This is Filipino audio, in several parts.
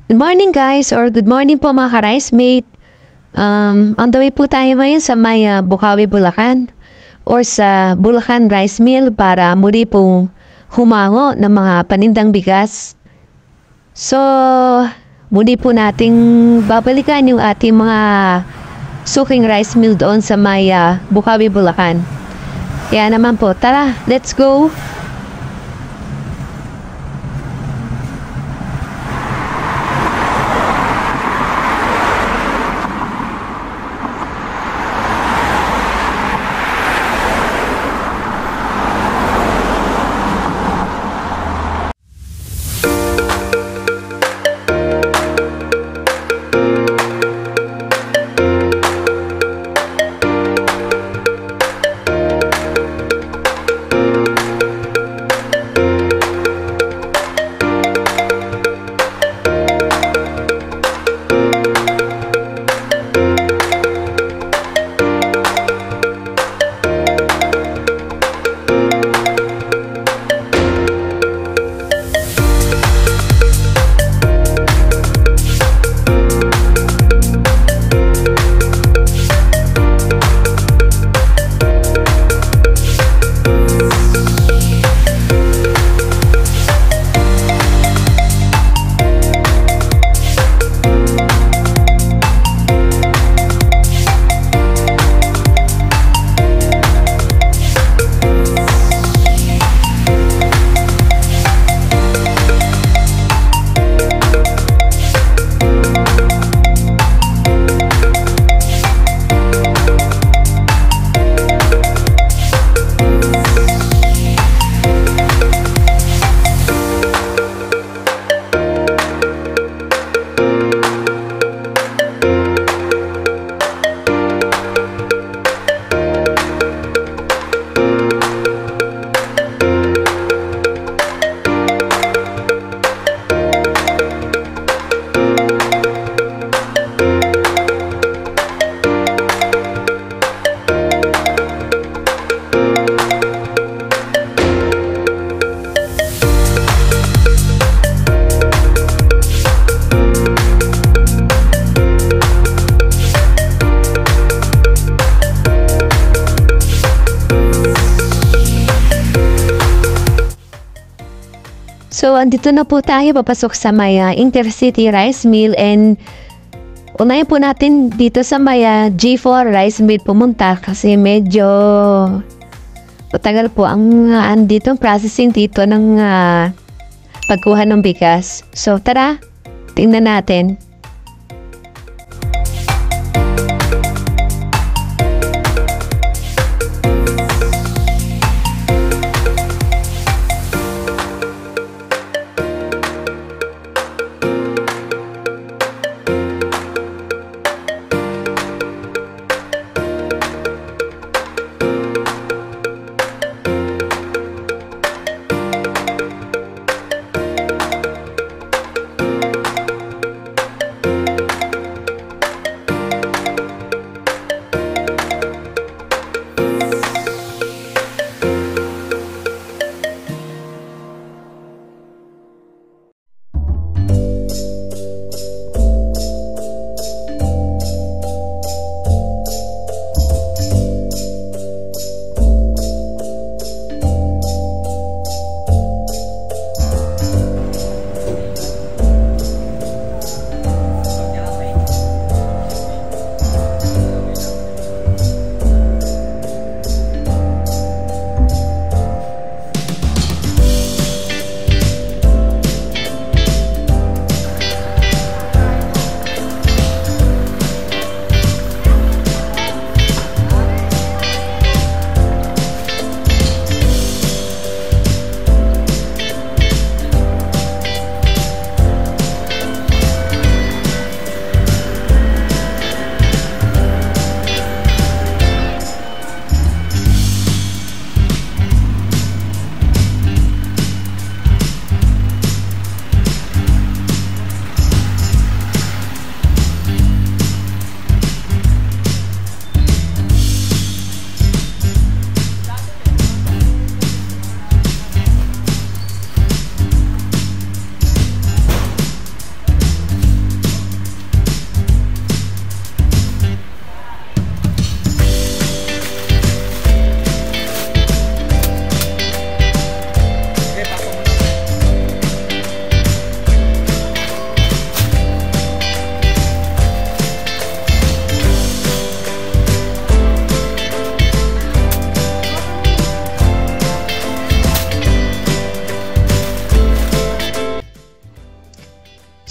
Good morning guys, or good morning po mga ka-rice mate. On the way po tayo ngayon sa may Bukawi, Bulacan or sa Bulacan Rice Mill para muli po humango ng mga panindang bigas. So, muli po nating babalikan yung ating mga suking rice mill doon sa may Bukawi, Bulacan. Kaya naman po, tara, let's go! So, andito na po tayo papasok sa may Intercity Rice Mill and unahin po natin dito sa may G4 Rice Mill pumunta kasi medyo matagal po ang andito processing dito ng pagkuha ng bigas. So, tara, tingnan natin.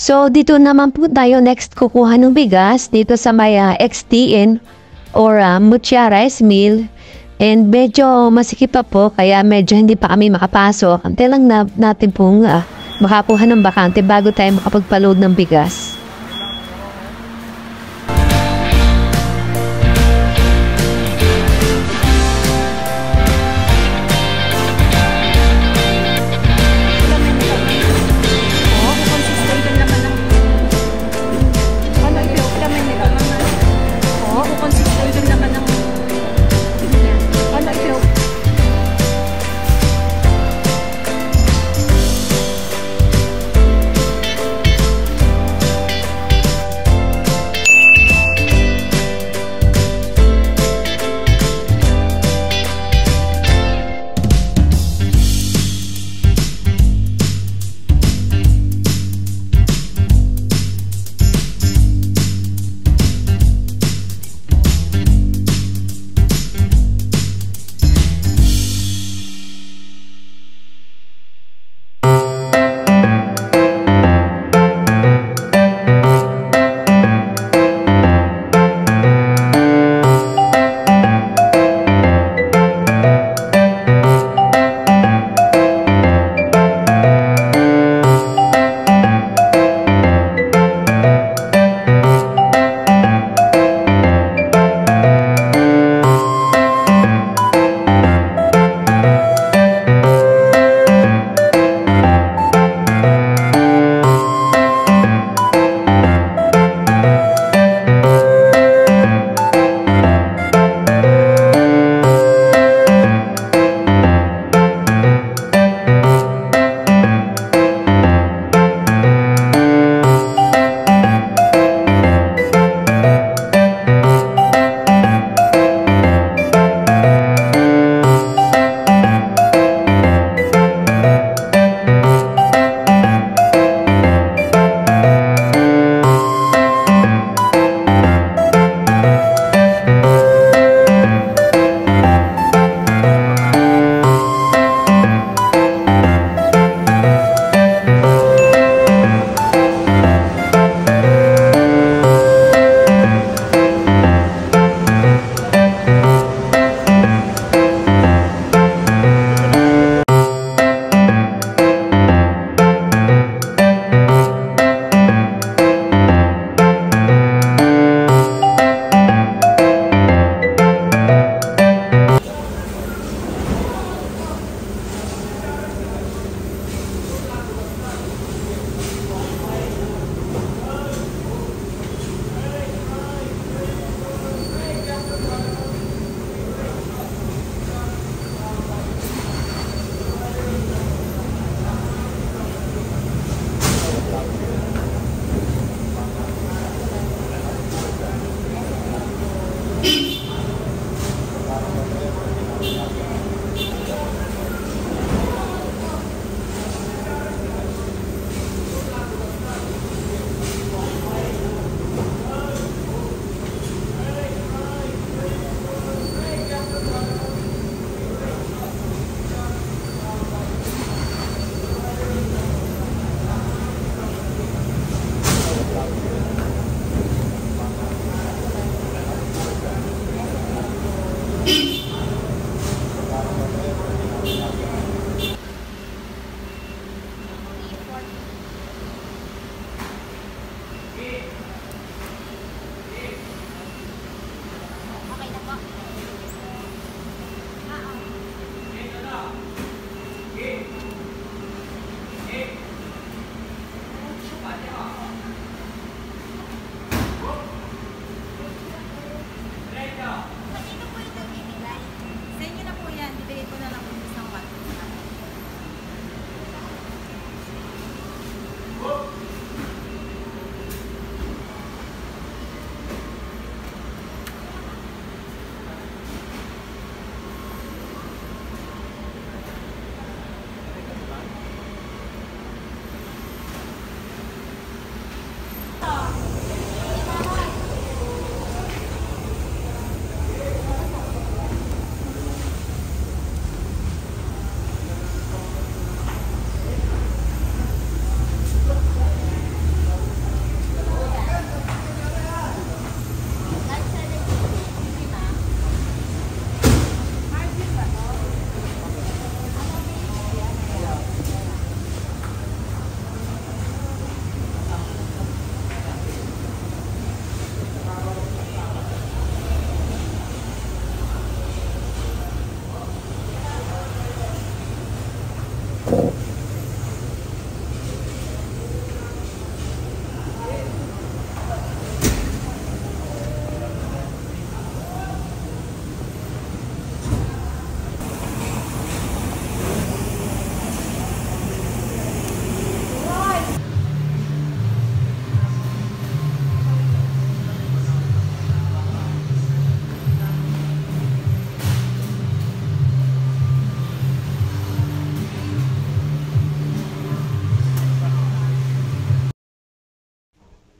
So, dito naman po tayo next kukuha ng bigas dito sa may XTN or Mutia Rice Mill. And medyo masikip pa po, kaya medyo hindi pa kami makapasok. Antay lang natin pong makakuha ng bakante bago tayo makapagpa-load ng bigas.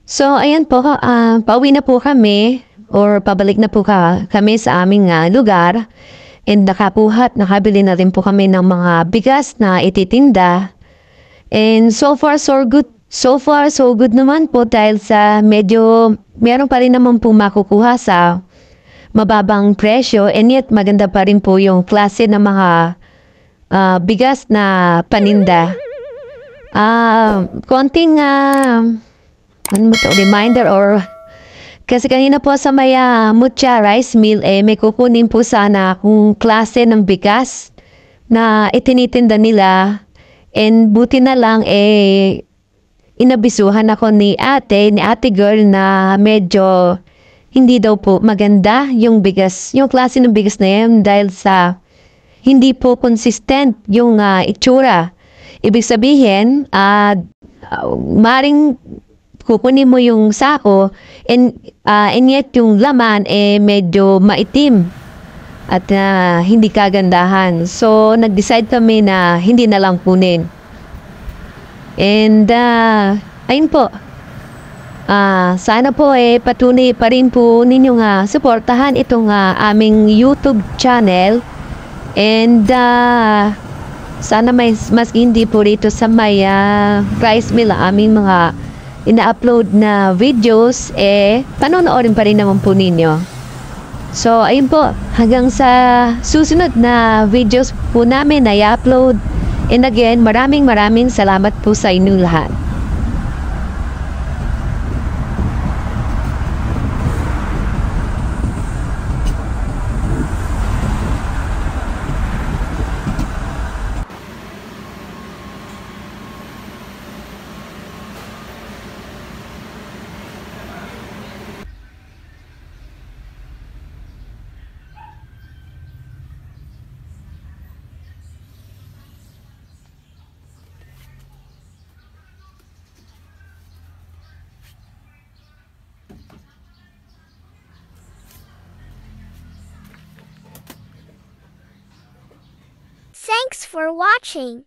So, ayan po, pauwi na po kami or pabalik na po kami sa aming lugar. And nakabili na rin po kami ng mga bigas na ititinda. And so far, so good. So far, so good naman po dahil sa medyo meron pa rin naman po makukuha sa mababang presyo. And yet, maganda pa rin po yung klase ng mga bigas na paninda. Konting reminder or kasi kanina po sa may Mucha Rice Mill, may kukunin po sana kung klase ng bigas na itinitinda nila. And buti na lang, inabisuhan ako ni ate girl na medyo hindi daw po maganda yung bigas, yung klase ng bigas na yan dahil sa hindi po consistent yung itsura. Ibig sabihin, maring kukunin mo yung sako and yet yung laman medyo maitim at hindi kagandahan. So, nag-decide kami na hindi na lang kunin. And, ayun po. Sana po patuloy pa rin po ninyong suportahan itong aming YouTube channel. And, sana mas hindi po rito sa may rice mill aming mga ina-upload na videos, panonoorin pa rin naman po ninyo. So, ayun po, hanggang sa susunod na videos po namin na i-upload. And again, maraming salamat po sa inyong lahat. Thanks for watching.